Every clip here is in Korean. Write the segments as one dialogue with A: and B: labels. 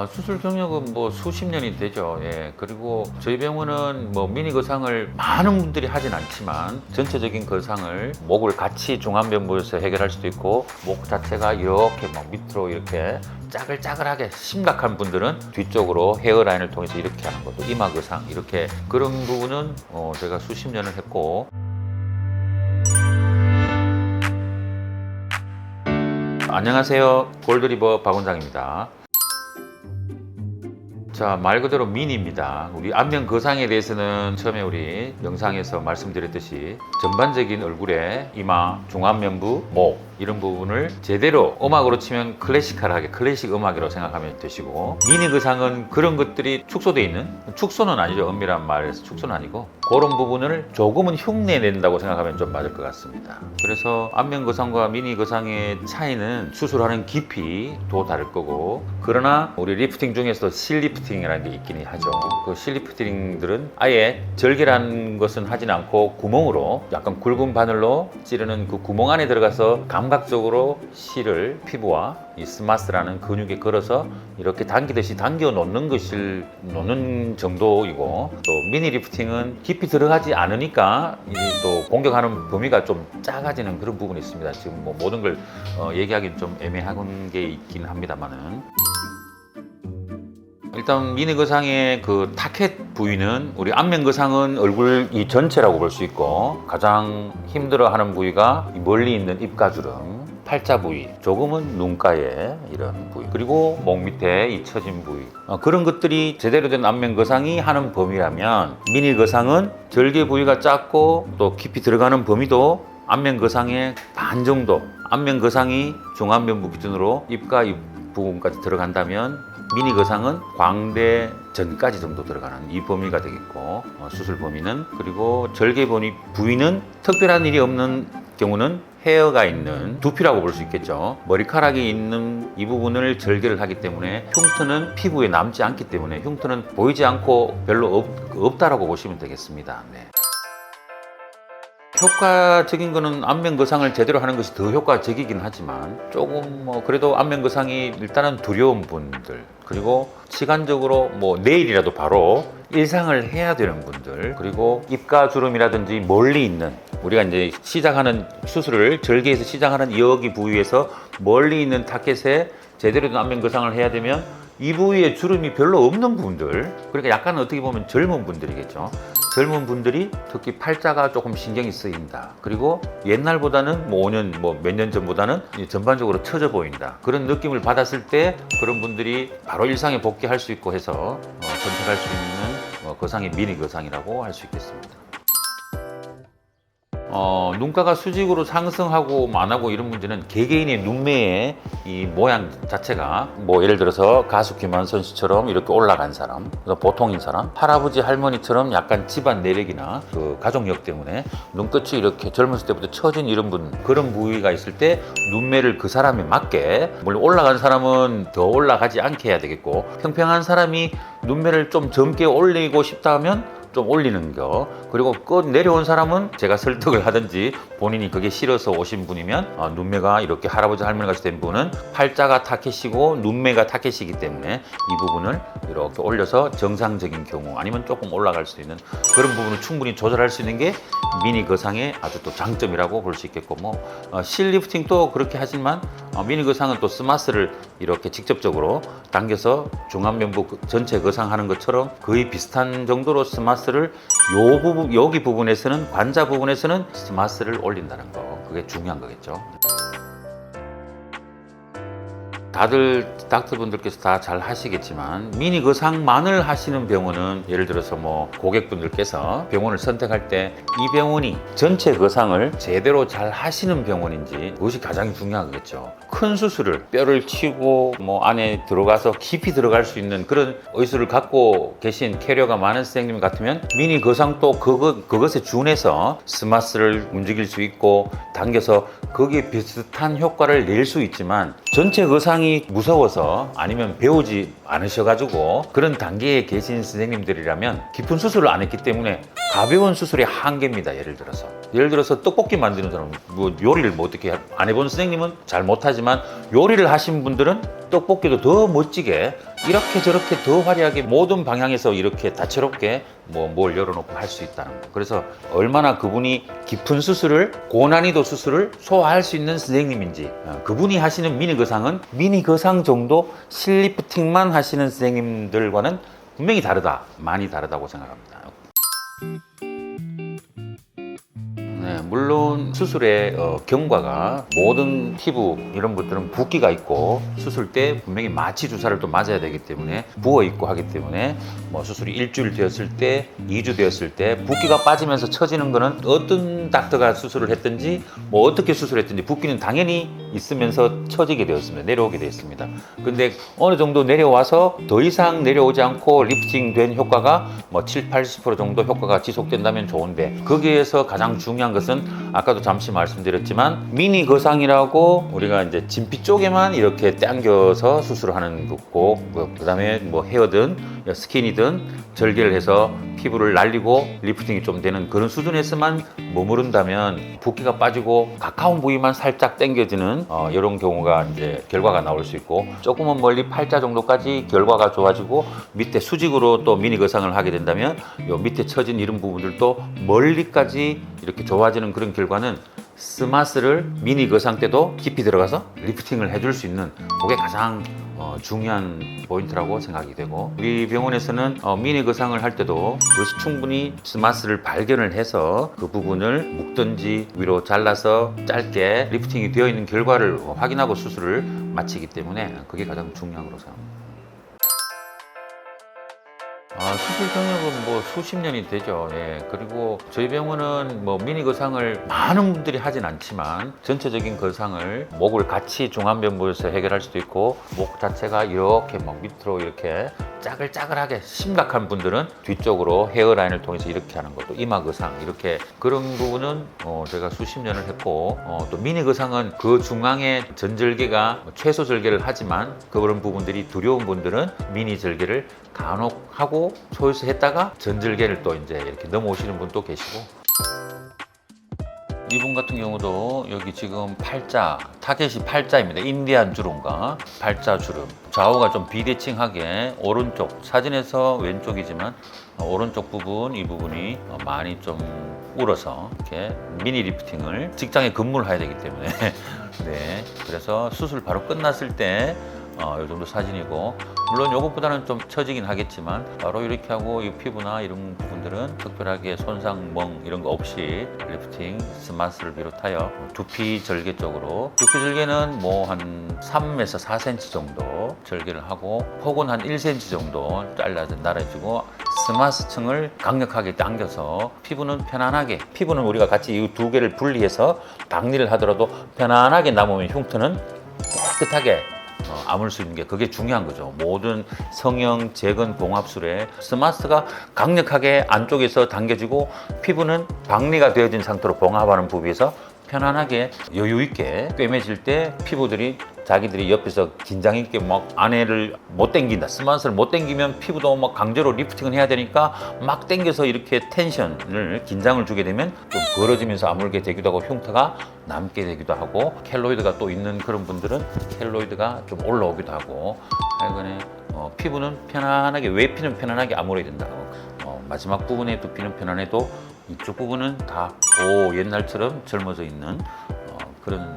A: 수술 경력은 뭐 수십 년이 되죠. 예. 그리고 저희 병원은 뭐 미니 거상을 많은 분들이 하진 않지만 전체적인 거상을 목을 같이 중안면부에서 해결할 수도 있고 목 자체가 이렇게 막 밑으로 이렇게 짜글짜글하게 심각한 분들은 뒤쪽으로 헤어라인을 통해서 이렇게 하는 것도 이마 거상 이렇게 그런 부분은 제가 수십 년을 했고 안녕하세요. 골드리버 박원장입니다. 자, 말 그대로 미니입니다. 우리 안면 거상에 대해서는 처음에 우리 영상에서 말씀드렸듯이 전반적인 얼굴에 이마, 중안면부, 목 이런 부분을 제대로 음악으로 치면 클래시컬하게 클래식 음악이라고 생각하면 되시고 미니 거상은 그런 것들이 축소되어 있는 축소는 아니죠. 엄밀한 말에서 축소는 아니고 그런 부분을 조금은 흉내낸다고 생각하면 좀 맞을 것 같습니다. 그래서 안면 거상과 미니 거상의 차이는 수술하는 깊이도 다를 거고 그러나 우리 리프팅 중에서도 실 리프팅이라는 게 있긴 하죠. 그 실 리프팅들은 아예 절개라는 것은 하진 않고 구멍으로 약간 굵은 바늘로 찌르는 그 구멍 안에 들어가서 감각적으로 실을 피부와 이 스마스라는 근육에 걸어서 이렇게 당기듯이 당겨 놓는 것을 놓는 정도이고 또 미니 리프팅은 깊이 들어가지 않으니까 또 공격하는 범위가 좀 작아지는 그런 부분이 있습니다. 지금 뭐 모든 걸 얘기하기는 좀 애매한 게 있긴 합니다만은 일단 미니 거상의 그 타켓 부위는 우리 안면 거상은 얼굴 이 전체라고 볼 수 있고 가장 힘들어하는 부위가 멀리 있는 입가주름 팔자 부위, 조금은 눈가에 이런 부위, 그리고 목 밑에 이 처진 부위 그런 것들이 제대로 된 안면 거상이 하는 범위라면 미니 거상은 절개 부위가 작고 또 깊이 들어가는 범위도 안면 거상의 반 정도 안면 거상이 중안면부 기준으로 입가 입 부분까지 들어간다면 미니 거상은 광대 전까지 정도 들어가는 이 범위가 되겠고 수술 범위는 그리고 절개 부위는 특별한 일이 없는 경우는 헤어가 있는 두피라고 볼 수 있겠죠. 머리카락이 있는 이 부분을 절개를 하기 때문에 흉터는 피부에 남지 않기 때문에 흉터는 보이지 않고 별로 없다라고 보시면 되겠습니다. 네. 효과적인 거는 안면 거상을 제대로 하는 것이 더 효과적이긴 하지만 조금 그래도 안면 거상이 일단은 두려운 분들 그리고 시간적으로 내일이라도 바로 일상을 해야 되는 분들 그리고 입가 주름이라든지 멀리 있는 우리가 이제 시작하는 수술을 절개해서 시작하는 여기 부위에서 멀리 있는 타켓에 제대로 된 안면 거상을 해야 되면 이 부위에 주름이 별로 없는 분들 그러니까 약간 어떻게 보면 젊은 분들이겠죠. 젊은 분들이 특히 팔자가 조금 신경이 쓰인다. 그리고 옛날보다는 5년 몇 년 전보다는 전반적으로 처져 보인다. 그런 느낌을 받았을 때 그런 분들이 바로 일상에 복귀할 수 있고 해서 선택할 수 있는 거상이 미니 거상이라고 할 수 있겠습니다. 눈가가 수직으로 상승하고 안 하고 이런 문제는 개개인의 눈매의 이 모양 자체가 예를 들어서 가수 김한선 씨처럼 이렇게 올라간 사람 보통인 사람 할아버지 할머니처럼 약간 집안 내력이나 그 가족력 때문에 눈끝이 이렇게 젊었을 때부터 처진 이런 분 그런 부위가 있을 때 눈매를 그 사람에 맞게 물론 올라간 사람은 더 올라가지 않게 해야 되겠고 평평한 사람이 눈매를 좀 젊게 올리고 싶다 하면 좀 올리는 거 그리고 끝 내려온 사람은 제가 설득을 하든지 본인이 그게 싫어서 오신 분이면 눈매가 이렇게 할아버지 할머니같이 된 분은 팔자가 타켓이고 눈매가 타켓이기 때문에 이 부분을 이렇게 올려서 정상적인 경우 아니면 조금 올라갈 수 있는 그런 부분을 충분히 조절할 수 있는 게 미니 거상의 아주 또 장점이라고 볼 수 있겠고 실 리프팅도 그렇게 하지만 미니 거상은 또 스마스를 이렇게 직접적으로 당겨서 중안면부 전체 거상하는 것처럼 거의 비슷한 정도로 스마스를 여기 부분에서는 관자 부분에서는 스마스를 올린다는 거 그게 중요한 거겠죠. 다들 닥터분들께서 다 잘 하시겠지만 미니 거상만을 하시는 병원은 예를 들어서 고객분들께서 병원을 선택할 때 이 병원이 전체 거상을 제대로 잘 하시는 병원인지 그것이 가장 중요한 거겠죠. 큰 수술을 뼈를 치고 안에 들어가서 깊이 들어갈 수 있는 그런 의술을 갖고 계신 캐리어가 많은 선생님 같으면 미니 거상도 그것에 준해서 스마스를 움직일 수 있고 당겨서 거기에 비슷한 효과를 낼 수 있지만 전체 거상이 무서워서 아니면 배우지 않으셔가지고 그런 단계에 계신 선생님들이라면 깊은 수술을 안 했기 때문에 가벼운 수술의 한계입니다. 예를 들어서 예를 들어서 떡볶이 만드는 사람, 뭐 요리를 뭐 어떻게 안 해본 선생님은 잘 못하지만 요리를 하신 분들은 떡볶이도 더 멋지게 이렇게 저렇게 더 화려하게 모든 방향에서 이렇게 다채롭게 뭐 뭘 열어놓고 할 수 있다는 거. 그래서 얼마나 그분이 깊은 수술을, 고난이도 수술을 소화할 수 있는 선생님인지, 그분이 하시는 미니 거상은 미니 거상 정도 실리프팅만 하시는 선생님들과는 분명히 다르다, 많이 다르다고 생각합니다. 네, 물론 수술의 경과가 모든 피부 이런 것들은 붓기가 있고 수술 때 분명히 마취 주사를 또 맞아야 되기 때문에 부어 있고 하기 때문에 뭐 수술이 일주일 되었을 때, 2주 되었을 때 붓기가 빠지면서 처지는 거는 어떤 닥터가 수술을 했든지 뭐 어떻게 수술했든지 붓기는 당연히 있으면서 처지게 되었습니다. 내려오게 되었습니다. 근데 어느 정도 내려와서 더 이상 내려오지 않고 리프팅 된 효과가 뭐 7, 80% 정도 효과가 지속된다면 좋은데, 거기에서 가장 중요한 것은 아까도 잠시 말씀드렸지만 미니 거상이라고 우리가 이제 진피 쪽에만 이렇게 당겨서 수술하는 거고, 그다음에 뭐 헤어든 스킨이든 절개를 해서 피부를 날리고 리프팅이 좀 되는 그런 수준에서만 머무른다면 붓기가 빠지고 가까운 부위만 살짝 당겨지는 이런 경우가 이제 결과가 나올 수 있고, 조금은 멀리 팔자 정도까지 결과가 좋아지고 밑에 수직으로 또 미니 거상을 하게 된다면 요 밑에 처진 이런 부분들도 멀리까지 이렇게 좋아지는 그런 결과는 스마스를 미니 거상 때도 깊이 들어가서 리프팅을 해줄 수 있는, 그게 가장 중요한 포인트라고 생각이 되고, 우리 병원에서는 미니 거상을 할 때도 그것이 충분히 스마스를 발견을 해서 그 부분을 묶든지 위로 잘라서 짧게 리프팅이 되어 있는 결과를 확인하고 수술을 마치기 때문에 그게 가장 중요한 거라고 생각합니다. 수술 경력은 뭐 수십 년이 되죠. 예. 그리고 저희 병원은 뭐 미니 거상을 많은 분들이 하진 않지만 전체적인 거상을 목을 같이 중안면부에서 해결할 수도 있고, 목 자체가 이렇게 막 밑으로 이렇게 짜글짜글하게 심각한 분들은 뒤쪽으로 헤어라인을 통해서 이렇게 하는 것도 이마 거상, 이렇게 그런 부분은 제가 수십 년을 했고, 또 미니 거상은 그 중앙에 전절개가 최소 절개를 하지만 그런 부분들이 두려운 분들은 미니 절개를 간혹 하고 초이스 했다가 전절개를 또 이제 이렇게 넘어오시는 분도 계시고, 이분 같은 경우도 여기 지금 팔자, 타겟이 팔자입니다. 인디안 주름과 팔자 주름. 좌우가 좀 비대칭하게 오른쪽, 사진에서 왼쪽이지만 오른쪽 부분, 이 부분이 많이 좀 울어서 이렇게 미니 리프팅을 직장에 근무를 해야 되기 때문에 네, 그래서 수술 바로 끝났을 때 이 정도 사진이고, 물론 이것보다는 좀 처지긴 하겠지만 바로 이렇게 하고 이 피부나 이런 부분들은 특별하게 손상, 멍 이런 거 없이 리프팅, 스마스를 비롯하여 두피 절개 쪽으로, 두피 절개는 뭐 한 3에서 4cm 정도 절개를 하고 폭은 한 1cm 정도 잘라서 날아주고, 스마스층을 강력하게 당겨서 피부는 편안하게, 피부는 우리가 같이 이 두 개를 분리해서 박리를 하더라도 편안하게 남으면 흉터는 깨끗하게 아물 수 있는 게 그게 중요한 거죠. 모든 성형, 재건, 봉합술에 스마스가 강력하게 안쪽에서 당겨지고 피부는 박리가 되어진 상태로 봉합하는 부위에서 편안하게 여유 있게 꿰매질 때 피부들이 자기들이 옆에서 긴장 있게 막 안에를 못 당긴다, 스마스를 못 당기면 피부도 막 강제로 리프팅을 해야 되니까 막 당겨서 이렇게 텐션을, 긴장을 주게 되면 좀 벌어지면서 아물게 되기도 하고 흉터가 남게 되기도 하고, 켈로이드가 또 있는 그런 분들은 켈로이드가 좀 올라오기도 하고, 하여간에 피부는 편안하게, 외피는 편안하게 아물어야 된다고, 마지막 부분의 두피는 편안해도 이쪽 부분은 다 옛날처럼 젊어져 있는 그런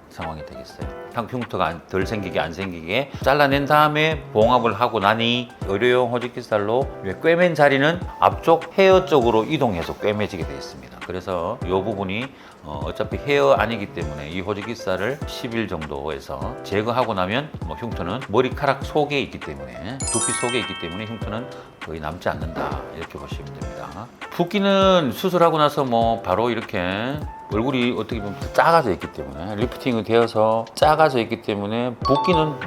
A: 상황이 되겠어요. 흉터가 덜 생기게 안 생기게 잘라낸 다음에 봉합을 하고 나니 의료용 호직기 살로 꿰맨 자리는 앞쪽 헤어 쪽으로 이동해서 꿰매지게 되어 있습니다. 그래서 이 부분이 어차피 헤어 아니기 때문에 이 호직기 살을 10일 정도에서 제거하고 나면 흉터는 머리카락 속에 있기 때문에, 두피 속에 있기 때문에 흉터는 거의 남지 않는다, 이렇게 보시면 됩니다. 붓기는 수술하고 나서 바로 이렇게 얼굴이 어떻게 보면 작아져 있기 때문에, 리프팅이 되어서 작아져 있기 때문에 붓기는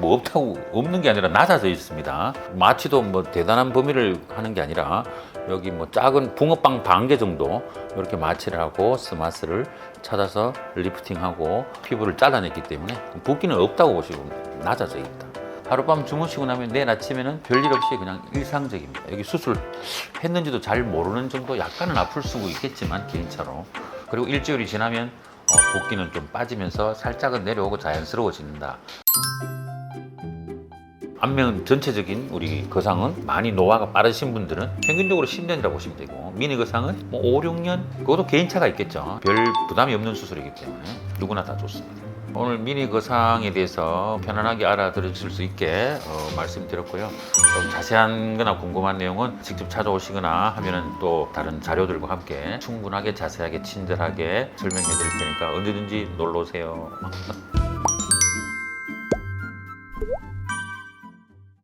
A: 없는 게 아니라 낮아져 있습니다. 마취도 대단한 범위를 하는 게 아니라 여기 작은 붕어빵 반 개 정도 이렇게 마취를 하고 스마스를 찾아서 리프팅하고 피부를 잘라냈기 때문에 붓기는 없다고 보시고 낮아져 있다. 하룻밤 주무시고 나면 내일 아침에는 별일 없이 그냥 일상적입니다. 여기 수술 했는지도 잘 모르는 정도, 약간은 아플 수도 있겠지만 개인차로. 그리고 일주일이 지나면 붓기는 좀 빠지면서 살짝은 내려오고 자연스러워진다. 안면 전체적인 우리 거상은 많이 노화가 빠르신 분들은 평균적으로 10년이라고 보시면 되고, 미니 거상은 뭐 5, 6년? 그것도 개인차가 있겠죠. 별 부담이 없는 수술이기 때문에 누구나 다 좋습니다. 오늘 미니 거상에 대해서 편안하게 알아들으실 수 있게 말씀드렸고요. 좀 자세한 거나 궁금한 내용은 직접 찾아오시거나 하면은 또 다른 자료들과 함께 충분하게 자세하게 친절하게 설명해 드릴 테니까 언제든지 놀러 오세요.